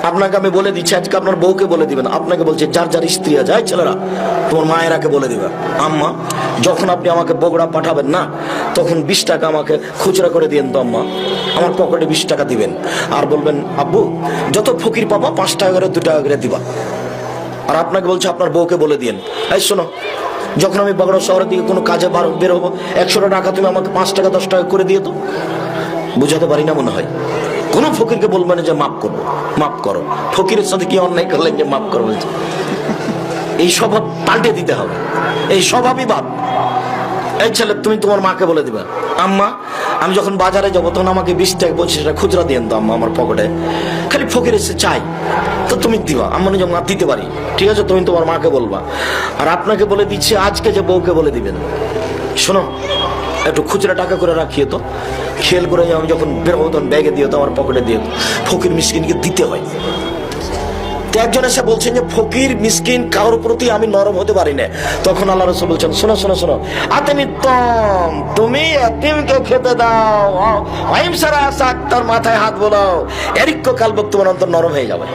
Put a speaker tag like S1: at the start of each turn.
S1: আপনাকে আমি বলে দিচ্ছি, আজকে আপনার বউকে বলে দিবেন। আপনাকে বলছে যার যার স্ত্রী আছে, ছেলেরা তোমার মায়েরাকে বলে দিবে, আম্মা যখন আপনি আমাকে বগুড়া পাঠাবেন না, তখন 20 টাকা আমাকে খুচরা করে দিয়েন তো আম্মা, আমার পকেটে 20 টাকা দিবেন। আর বলবেন আব্বু যত ফকির পাবা 5 টাকা করে 2 টাকা করে দিবা। আর আপনাকে বলছে আপনার বউকে বলে দিয়েন, এই শোনো, যখন আমি বগুড়া শহরের দিকে কোনো কাজে বের হবো, 100 টাকা তুমি আমাকে 5 টাকা 10 টাকা করে দিয়ে তো। বুঝাতে পারি না মনে হয়? কোন ফকিরকে বলবেন যে মাফ করবো, মাফ করো। ফকিরের সাথে কি অন্যায় করলেন যে মাফ করবো? এই স্বভাব পাল্টে দিতে হবে, এই স্বভাবই বাদ। এই ছেলে তুমি তোমার মাকে বলে দিবা, আম্মা আমি যখন বাজারে যাবো তখন আমাকে 20 টাকা 25 টাকা খুচরা দিয়েন তো আম্মা, আমার পকেটে খালি ফকির এসে চাই তো তুমি দিবা। আম্মা নিজে মা দিতে পারি, ঠিক আছে তুমি তোমার মাকে বলবা। আর আপনাকে বলে দিচ্ছি আজকে যে বউকে বলে দিবেন, শোনো একটু খুচরা টাকা করে রাখিয়ে তো, খেয়াল করে আমি যখন বের হবো তখন ব্যাগে দিও তো, আমার পকেটে দিও। ফকির মিসকিনকে দিতে হয়। তো একজন এসে বলছেন যে ফকির মিসকিন কারোর প্রতি আমি নরম হতে পারি না। তখন আল্লাহ রাসূল বলছেন, শোনো শোনো শোনো, আতিমিত্তম, তুমি এতিমকে খেতে দাও, অহিংসারা তার মাথায় হাত বোলাও, এরিক্য কালবক তোমার অন্তর নরম হয়ে যাবে।